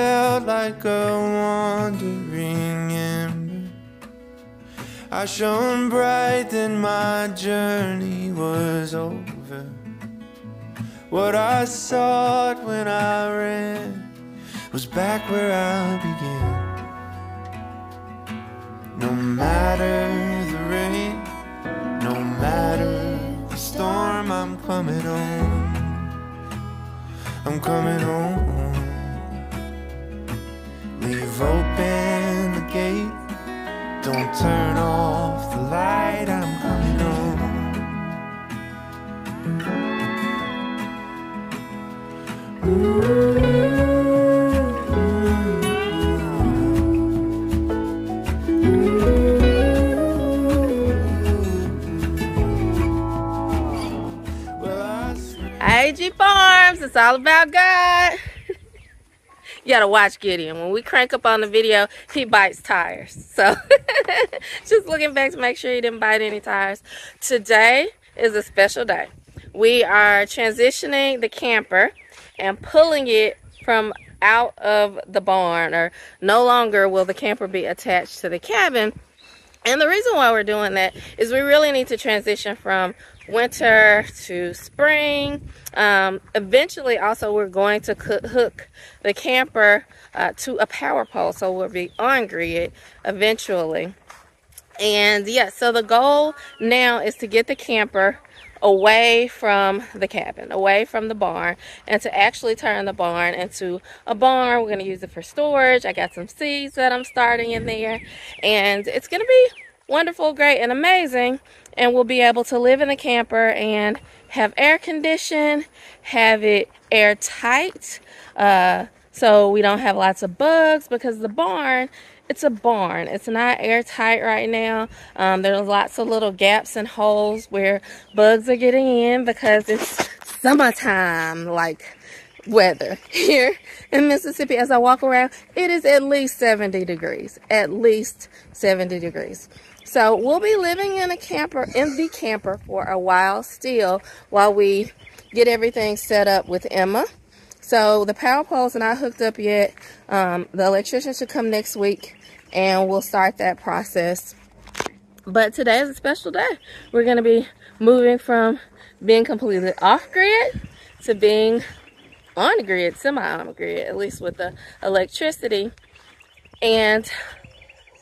felt like a wandering ember. I shone bright, then my journey was over. What I sought when I ran was back where I began. No matter the rain, no matter the storm, I'm coming home. I'm coming home. Leave open the gate, don't turn off the light, I'm coming home. I.A.G Farms, it's all about God. You gotta watch Gideon. When we crank up on the video, he bites tires. So just looking back to make sure he didn't bite any tires. Today is a special day. We are transitioning the camper and pulling it from out of the barn, or no longer will the camper be attached to the cabin. And the reason why we're doing that is we really need to transition from winter to spring. Eventually, also, we're going to hook the camper to a power pole, so we'll be on grid eventually. And yeah, so the goal now is to get the camper away from the cabin, away from the barn, and to actually turn the barn into a barn. We're going to use it for storage. I got some seeds that I'm starting in there, and it's going to be wonderful, great, and amazing. And we'll be able to live in the camper and have air condition, have it airtight, so we don't have lots of bugs, because the barn, it's a barn. It's not airtight right now. There's lots of little gaps and holes where bugs are getting in because it's summertime like weather here in Mississippi. As I walk around, it is at least 70 degrees. At least 70 degrees. So we'll be living in the camper for a while still, while we get everything set up with Emma. So the power poles are not hooked up yet. The electrician should come next week, and we'll start that process. But today is a special day. We're going to be moving from being completely off grid to being on the grid, semi-on grid, at least with the electricity. And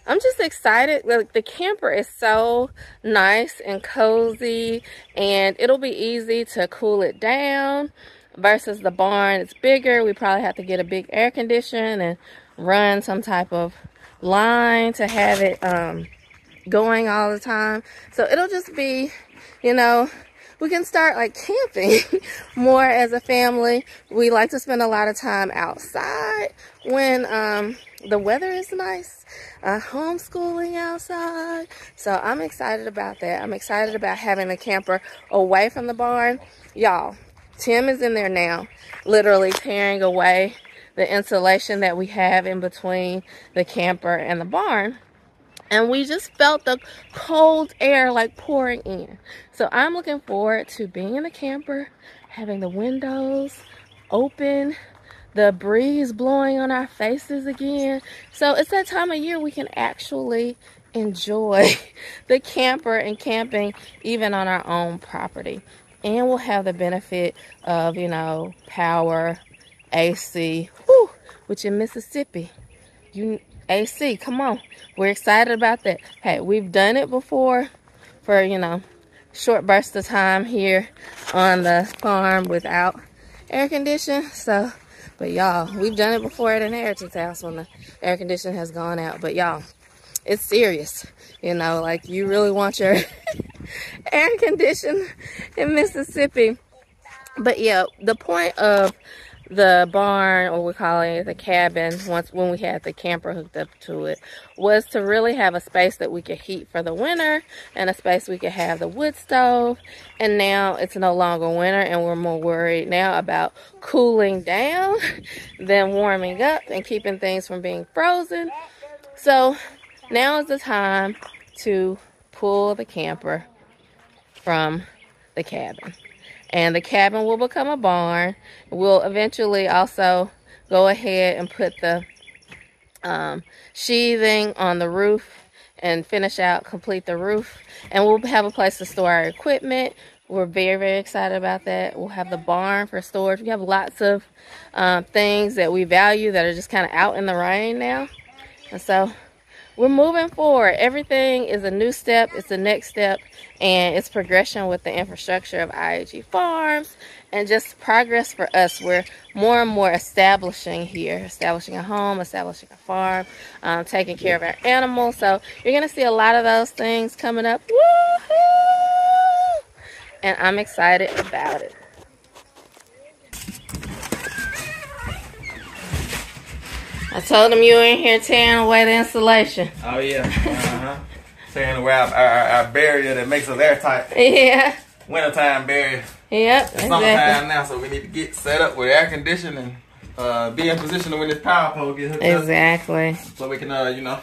I'm just excited. Like, the camper is so nice and cozy, and it'll be easy to cool it down versus the barn. It's bigger. We probably have to get a big air conditioner and run some type of line to have it going all the time. So it'll just be, you know, we can start like camping more as a family. We like to spend a lot of time outside when the weather is nice, homeschooling outside. So I'm excited about that. I'm excited about having the camper away from the barn. Y'all, Tim is in there now, literally tearing away the insulation that we have in between the camper and the barn. And we just felt the cold air like pouring in. So I'm looking forward to being in the camper, having the windows open, the breeze blowing on our faces again. So it's that time of year we can actually enjoy the camper and camping even on our own property. And we'll have the benefit of, you know, power, AC, which in Mississippi, AC, come on. We're excited about that. Hey, we've done it before for, you know, short bursts of time here on the farm without air conditioning. So, but y'all, we've done it before at an inheritance house when the air conditioning has gone out. But y'all, it's serious. You know, like, you really want your air conditioning in Mississippi. But yeah, the point of the barn, or we're calling it the cabin, when we had the camper hooked up to it, was to really have a space that we could heat for the winter, and a space we could have the wood stove. And now it's no longer winter, and we're more worried now about cooling down than warming up and keeping things from being frozen. So now is the time to pull the camper from the cabin. And the cabin will become a barn. We'll eventually also go ahead and put the sheathing on the roof and complete the roof. And we'll have a place to store our equipment. We're very, very excited about that. We'll have the barn for storage. We have lots of things that we value that are just kind of out in the rain now. And so we're moving forward. Everything is a new step. It's the next step. And it's progression with the infrastructure of I.A.G Farms and just progress for us. We're more and more establishing here, establishing a home, establishing a farm, taking care of our animals. So you're going to see a lot of those things coming up. Woohoo! And I'm excited about it. I told them you were in here tearing away the insulation. Oh, yeah. Tearing away our barrier that makes us airtight. Yeah. Wintertime barrier. Yep, it's summertime now, so we need to get set up with air conditioning and be in position when this power pole gets hooked up. Exactly. So we can, you know,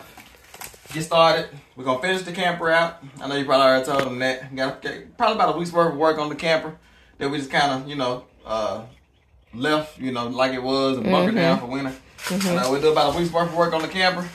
get started. We're going to finish the camper out. I know you probably already told them that. We got probably about a week's worth of work on the camper that we just kind of, you know, left, you know, like it was and bunkered down for winter. We'll do about a week's worth of work on the camper.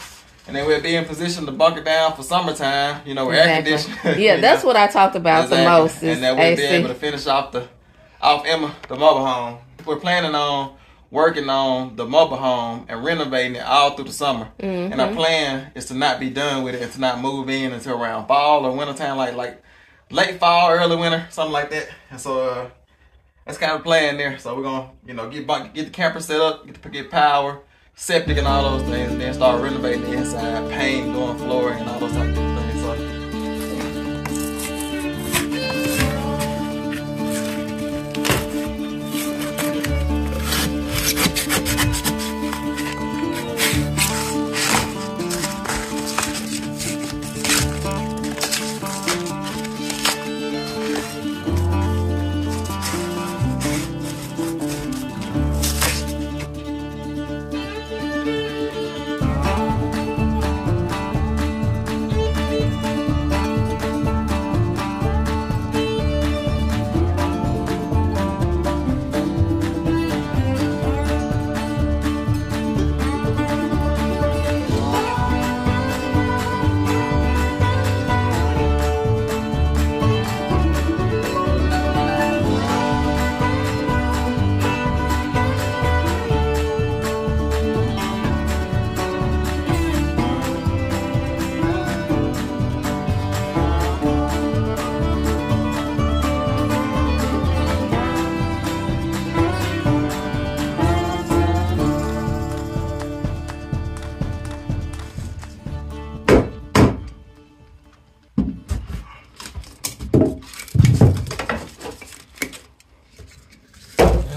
And then we'll be in position to bunker down for summertime, you know, with air conditioning. Yeah, that's what I talked about the most. And then we'll be able to finish off Emma, the mobile home. We're planning on working on the mobile home and renovating it all through the summer. And our plan is to not be done with it and to not move in until around fall or wintertime, like late fall, early winter, something like that. And so that's kind of the plan there. So we're gonna, you know, get the camper set up, get power, septic and all those things, and then start renovating the inside, paint, doing flooring and all those types of things. So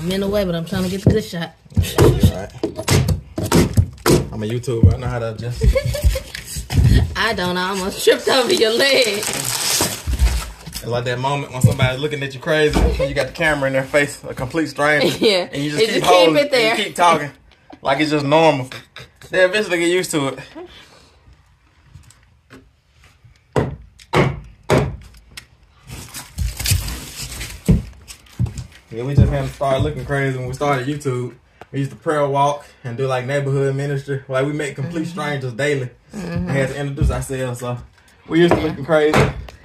I'm in the way, but I'm trying to get the good shot. Alright. I'm a YouTuber. I know how to adjust. I don't. I almost tripped over your leg. It's like that moment when somebody's looking at you crazy and you got the camera in their face, a complete stranger. Yeah. And you just keep holding it there. And you keep talking like it's just normal. They eventually get used to it. Yeah, we just had to start looking crazy when we started YouTube. We used to prayer walk and do like neighborhood ministry. Like we met complete strangers daily. And had to introduce ourselves. So we used to looking crazy.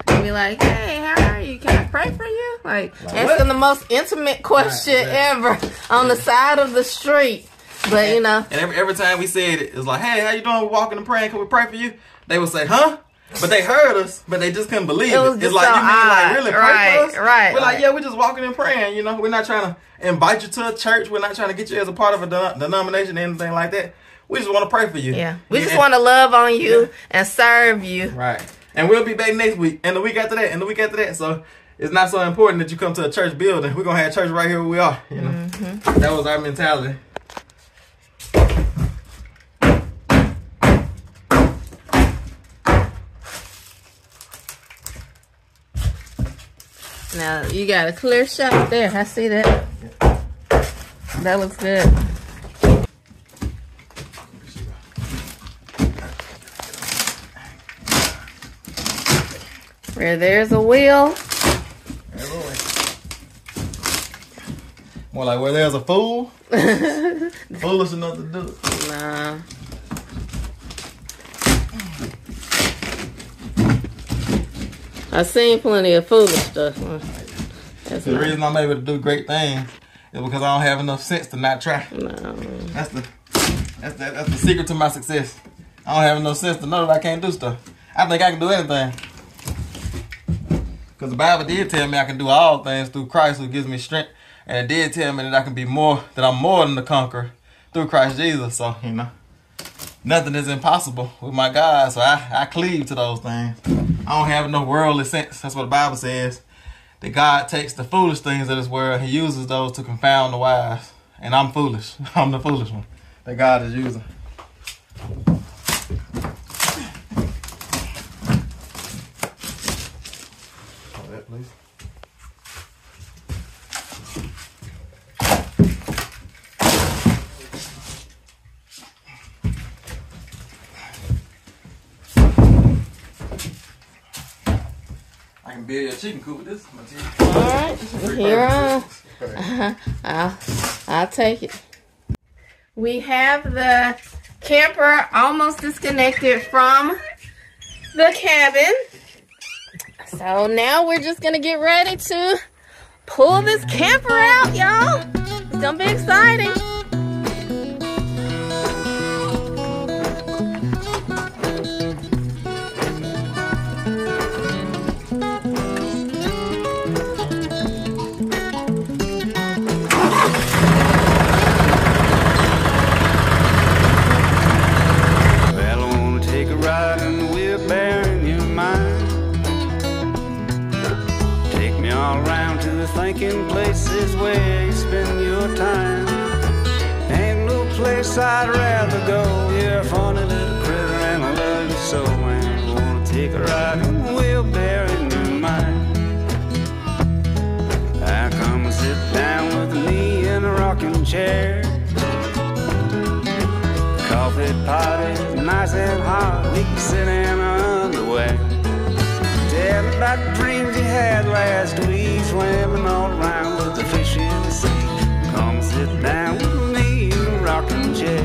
And be like, hey, how are you? Can I pray for you? Like asking the most intimate question ever on the side of the street. But you know. And every time we said it, it was like, hey, how you doing? We're walking and praying. Can we pray for you? They would say, huh? But they heard us, but they just couldn't believe it. It's like, you mean like really pray for us? Right. We're like, yeah, we're just walking and praying, you know. We're not trying to invite you to a church. We're not trying to get you as a part of a denomination or anything like that. We just want to pray for you. Yeah. We just want to love on you and serve you. Right. And we'll be back next week and the week after that and the week after that. So it's not so important that you come to a church building. We're going to have church right here where we are, you know. That was our mentality. Now, you got a clear shot there. I see that. That looks good. Where there's a will. More like where there's a fool. Foolish enough to do it. Nah. I've seen plenty of foolish stuff. The reason I'm able to do great things is because I don't have enough sense to not try. No. That's the secret to my success. I don't have enough sense to know that I can't do stuff. I think I can do anything. Because the Bible did tell me I can do all things through Christ who gives me strength. And it did tell me that I can be more, that I'm more than a conqueror through Christ Jesus. So, you know, nothing is impossible with my God. So I cleave to those things. I don't have enough worldly sense. That's what the Bible says. That God takes the foolish things of this world. He uses those to confound the wise. And I'm foolish. I'm the foolish one that God is using. Hold that, please. I can build a chicken coop with this. Alright, here I'll take it. We have the camper almost disconnected from the cabin. So now we're just gonna get ready to pull this camper out, y'all. It's gonna be exciting. Thinking places where you spend your time. Ain't no place I'd rather go. You're a funny little critter and I love you so. And I wanna take a ride on the wheelbarrow in your mind. I come and sit down with me in a rocking chair. The coffee pot is nice and hot. We can sit in our underwear. Tell me about the dreams you had last week. Swimming all around with the fish in the sea. Come sit down with me in a rocking chair.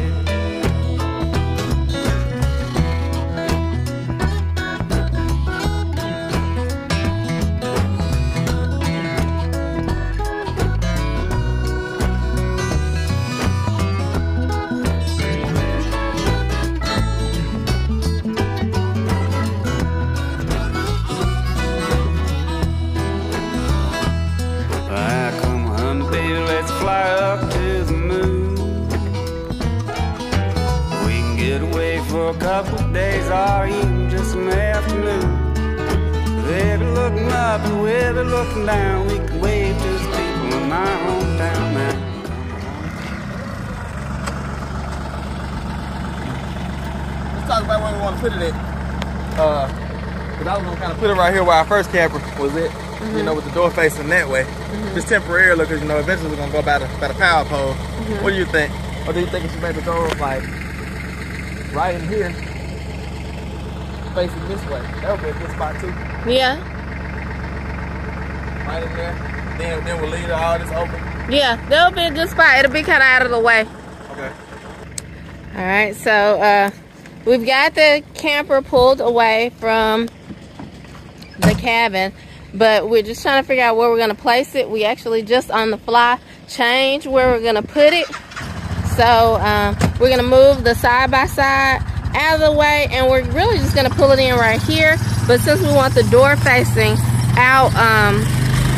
For a couple of days or even just an afternoon. They'll be looking up and we'll be looking down. We can wave to the people in my hometown now. Let's talk about where we want to put it at. Because I was going to kind of put it right here where our first camper was at. You know, with the door facing that way. Just temporarily, because, you know, eventually we're going to go by the power pole. What do you think? Or do you think it should maybe go like right in here, facing this way? That would be a good spot too. Yeah. Right in there. Then we'll leave all this open. Yeah, that'll be a good spot. It'll be kind of out of the way. Okay. All right, so we've got the camper pulled away from the cabin, but we're just trying to figure out where we're gonna place it. We actually just on the fly changed where we're gonna put it. So we're gonna move the side-by-side out of the way, and we're really just gonna pull it in right here. But since we want the door facing out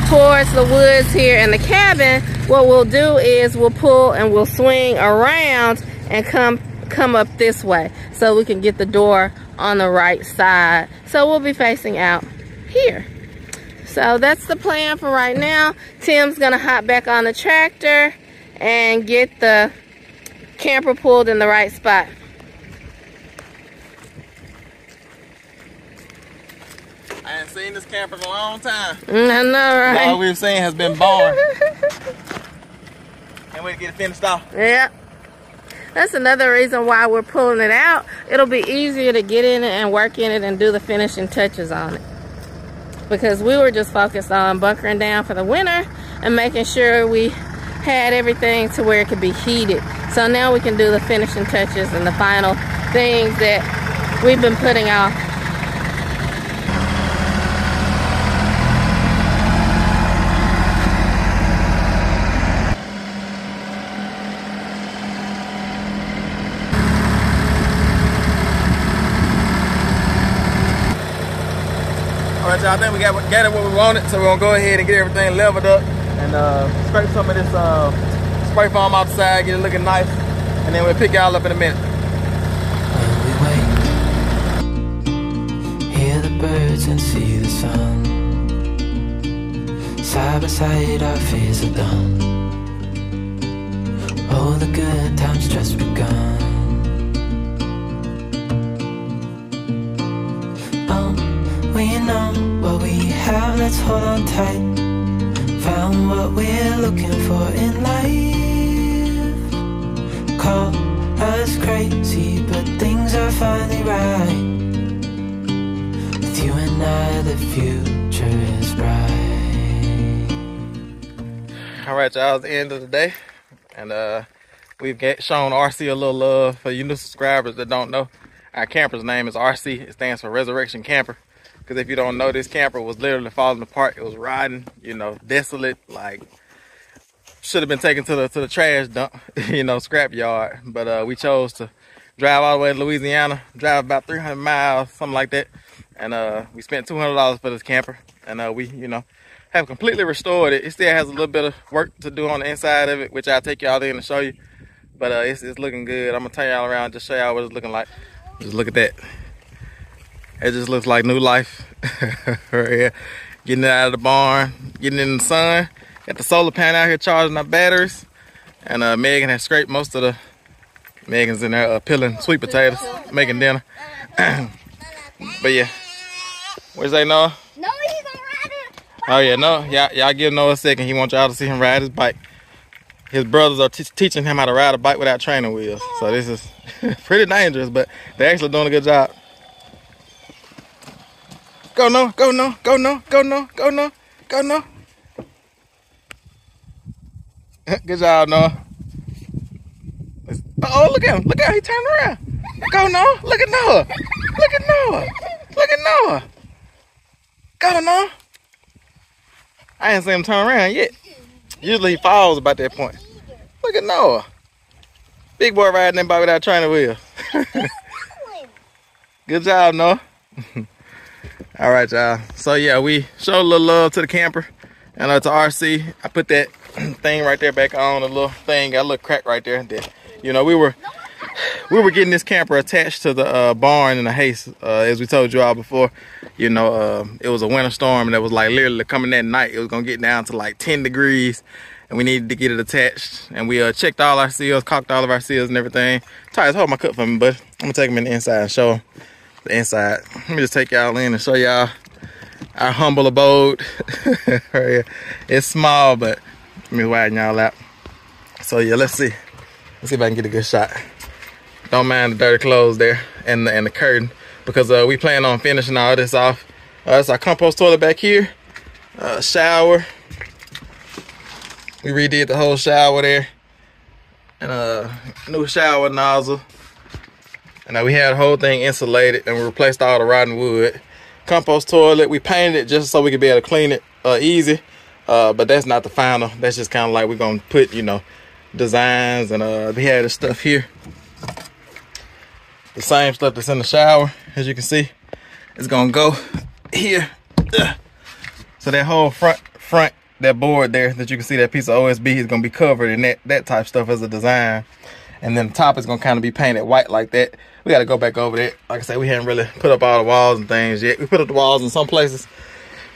towards the woods here in the cabin, what we'll do is we'll pull and we'll swing around and come up this way so we can get the door on the right side. So we'll be facing out here. So that's the plan for right now. Tim's gonna hop back on the tractor and get the camper pulled in the right spot. I ain't seen this camper in a long time. I know, right? All we've seen has been born. Can't wait to get it finished off. Yeah. That's another reason why we're pulling it out. It'll be easier to get in it and work in it and do the finishing touches on it. Because we were just focused on bunkering down for the winter and making sure we had everything to where it could be heated. So now we can do the finishing touches and the final things that we've been putting off. Alright, y'all, I think we got what we wanted, so we're gonna go ahead and get everything leveled up and scrape some of this spray foam outside, get it looking nice, and then we'll pick y'all up in a minute. When we wait, hear the birds and see the sun. Side by side, our fears are done. Oh, the good times just begun. We know what we have, let's hold on tight. Found what we're looking for in life. Call us crazy, but things are finally right. With you and I, the future is bright. Alright, y'all, it's the end of the day, and we've shown RC a little love. For you new subscribers that don't know, our camper's name is RC. It stands for Resurrection Camper. Because if you don't know, this camper was literally falling apart. It was rotting, you know, desolate, like should have been taken to the trash dump, you know, scrap yard. But we chose to drive all the way to Louisiana, drive about 300 miles, something like that. And we spent $200 for this camper. And we, you know, have completely restored it. It still has a little bit of work to do on the inside of it, which I'll take y'all in to show you. But it's looking good. I'm gonna turn y'all around, just show y'all what it's looking like. Just look at that. It just looks like new life. Right here. Getting it out of the barn, getting it in the sun. Got the solar panel out here charging our batteries. And Megan has scraped most of the... Megan's in there peeling sweet potatoes, making dinner. But yeah. What'd you say, Noah? No, he's gonna ride it. Oh yeah, no. Y'all give Noah a second. He wants y'all to see him ride his bike. His brothers are teaching him how to ride a bike without training wheels. So this is pretty dangerous, but they're actually doing a good job. Go no, go no, go no, go no, go no, go no. Good job, Noah. Oh, look at him. Look at how he turned around. Go Noah. Look at Noah. Look at Noah. Look at Noah. Go Noah. I ain't seen him turn around yet. Usually he falls about that point. Look at Noah. Big boy riding that bike without training wheels. Good job, Noah. All right, y'all. So yeah, we showed a little love to the camper and to RC. I put that thing right there back on, a little thing, got a little crack right there. You know, we were getting this camper attached to the barn in the haste, as we told you all before. You know, it was a winter storm and it was like literally coming that night. It was gonna get down to like 10 degrees and we needed to get it attached. And we checked all our seals, caulked all of our seals and everything. Tyus, hold my cup for me, bud. I'm gonna take them in the inside and show them the inside. Let me just take y'all in and show y'all our humble abode. Right here. It's small, but let me widen y'all out. So yeah, let's see if I can get a good shot. Don't mind the dirty clothes there and the curtain, because we plan on finishing all this off. That's our compost toilet back here. Shower. We redid the whole shower there, and new shower nozzle. And we had the whole thing insulated, and we replaced all the rotten wood. Compost toilet, we painted it just so we could be able to clean it easy. But that's not the final. That's just kind of like we're gonna put, you know, designs, and we had this stuff here. The same stuff that's in the shower, as you can see, is gonna go here. So that whole front, that board there that you can see, that piece of OSB is gonna be covered in that type stuff as a design. And then the top is gonna kind of be painted white like that. We gotta go back over there. Like I said, we haven't really put up all the walls and things yet. We put up the walls in some places.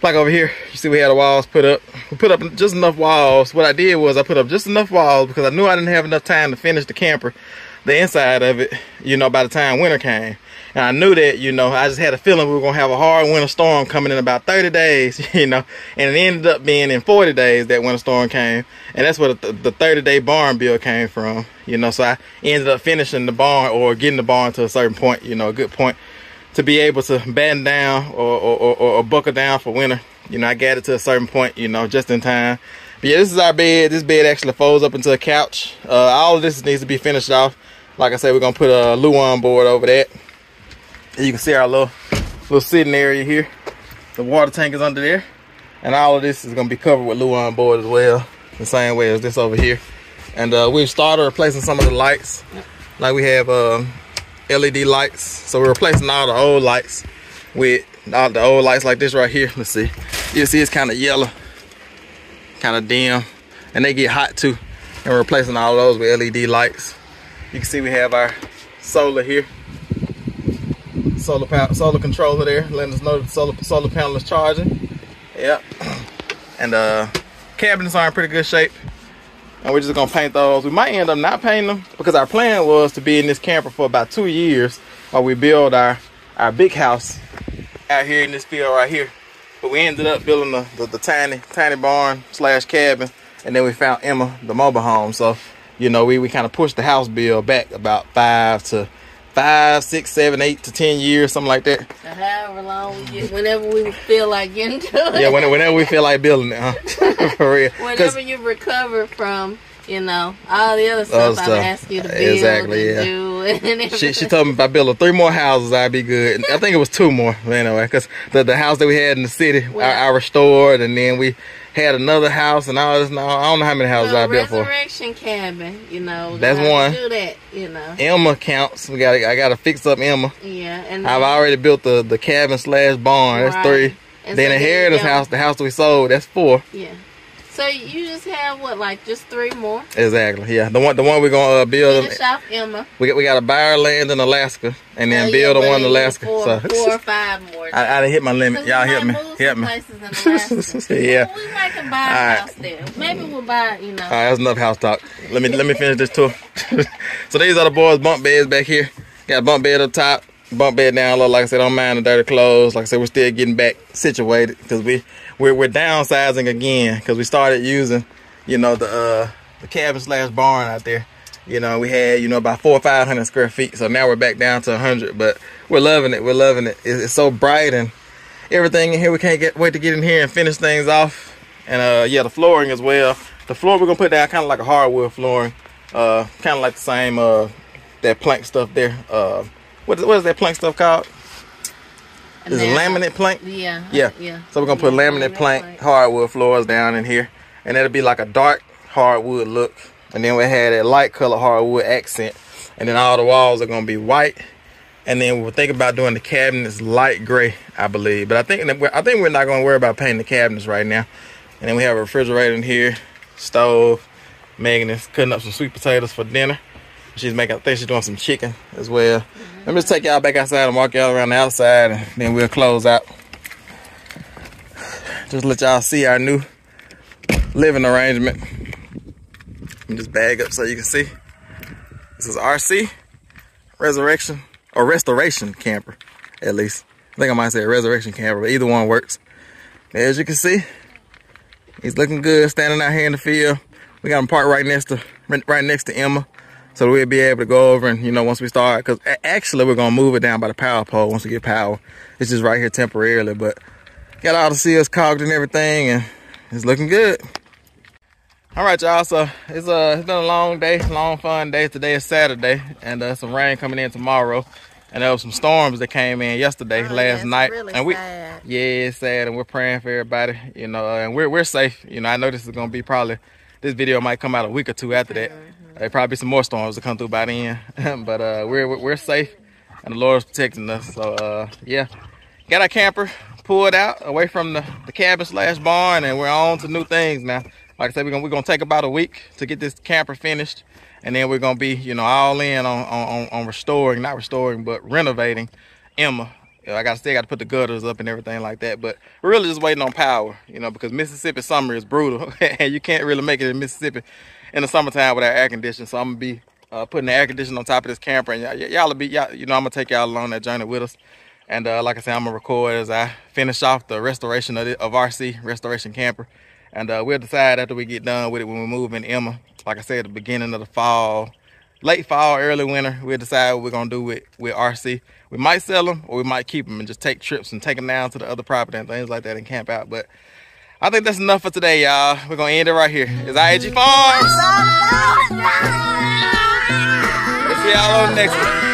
Like over here, you see we had the walls put up. We put up just enough walls. What I did was I put up just enough walls because I knew I didn't have enough time to finish the camper, the inside of it, you know, by the time winter came. And I knew that, you know, I just had a feeling we were gonna have a hard winter storm coming in about 30 days, you know, and it ended up being in 40 days that winter storm came. And that's where the 30-day barn build came from, you know. So I ended up finishing the barn, or getting the barn to a certain point, you know, a good point to be able to batten down or buckle down for winter. You know, I got it to a certain point, you know, just in time. But yeah, this is our bed. This bed actually folds up into a couch. All of this needs to be finished off. Like I said, we're gonna put a Luan board over that. And you can see our little sitting area here. The water tank is under there. And all of this is gonna be covered with Luan board as well. The same way as this over here. And we've started replacing some of the lights. Like we have LED lights. So we're replacing all the old lights with all the old lights like this right here. Let's see. You see it's kind of yellow, kind of dim, and they get hot too. And we're replacing all those with LED lights. You can see we have our solar here. Solar controller there, letting us know that the solar panel is charging. Yep. And cabinets are in pretty good shape. And we're just gonna paint those. We might end up not painting them because our plan was to be in this camper for about 2 years while we build our big house out here in this field right here. But we ended up building the tiny barn / cabin, and then we found Emma, the mobile home. So, you know, we kind of pushed the house build back about 5, 6, 7, 8 to 10 years, something like that. So however long we get, whenever we feel like getting to it. Yeah, whenever we feel like building it, huh? For real. Whenever you recover from, you know, all the other stuff I've asked you to build exactly, and do and everything. She told me if I build 3 more houses, I'd be good. I think it was 2 more, anyway, because the house that we had in the city, I restored, and then we had another house and all this. I don't know how many houses I built for. Resurrection cabin, you know. That's one. Do that, you know. Emma counts. I gotta fix up Emma. Yeah, and I've already built the cabin / barn. That's 3. And then the inheritance house, the house we sold, that's 4. Yeah. So you just have what, like just 3 more? Exactly. Yeah. The one we're gonna build. Finish off Emma. We gotta buy our land in Alaska and then build the one in Alaska. 4 or 5 more. I didn't hit my limit. Y'all help me. Help me. Yeah. Well, we might can buy a house there. Maybe we'll buy, you know. All right, that's enough house talk. Let me finish this tour. So these are the boys' bunk beds back here. Got a bunk bed up top, bunk bed down low. Like I said, don't mind the dirty clothes. Like I said, we're still getting back situated because we're downsizing again because we started using, you know, the cabin / barn out there. You know, we had, you know, about 400 or 500 square feet. So now we're back down to 100, but we're loving it. We're loving it. It's so bright and everything in here. We can't wait to get in here and finish things off. And yeah, the flooring as well. The floor we're gonna put down kind of like a hardwood flooring, kind of like the same that plank stuff there. What is that plank stuff called? Is it laminate plank? Yeah. So we're gonna put laminate plank hardwood floors down in here, and it'll be like a dark hardwood look, and then we had that light color hardwood accent, and then all the walls are gonna be white, and then we'll think about doing the cabinets light gray, I believe. But I think we're not gonna worry about painting the cabinets right now. And then we have a refrigerator in here, stove. Megan is cutting up some sweet potatoes for dinner. I think she's doing some chicken as well. Let me just take y'all back outside and walk y'all around the outside, and then we'll close out. Just let y'all see our new living arrangement. Let me just bag up so you can see. This is RC, resurrection, or restoration camper, at least. I think I might say resurrection camper, but either one works. As you can see, he's looking good standing out here in the field. We got him parked right next to Emma. So we'll be able to go over and, you know, once we start, because actually we're going to move it down by the power pole once we get power. It's just right here temporarily, but got all the seals cogged and everything, and it's looking good. All right, y'all, so it's been a long day, long fun day. Today is Saturday, and some rain coming in tomorrow. And there was some storms that came in yesterday, last night. Really and sad. Yeah, it's sad, and we're praying for everybody, you know, and we're safe. You know, I know this is going to be this video might come out a week or 2 after that. There'll probably be some more storms to come through by then, but we're safe, and the Lord's protecting us. So yeah, got our camper pulled out away from the cabin / barn, and we're on to new things now. Like I said, we're gonna take about a week to get this camper finished, and then we're gonna be, you know, all in on not restoring, but renovating Emma. I still got to put the gutters up and everything like that, but we're really just waiting on power, you know, because Mississippi summer is brutal, and you can't really make it in Mississippi in the summertime without air conditioning. So I'm gonna be putting the air conditioning on top of this camper, and y'all be, you know, I'm gonna take y'all along that journey with us. And like I said, I'm gonna record as I finish off the restoration of RC, restoration camper, and we'll decide after we get done with it when we move in Emma. Like I said, at the beginning of the fall, late fall, early winter, we'll decide what we're gonna do with RC. We might sell them, or we might keep them and just take trips and take them down to the other property and things like that and camp out. But I think that's enough for today, y'all. We're gonna end it right here. It's I.A.G Farms. We'll see y'all on the next one.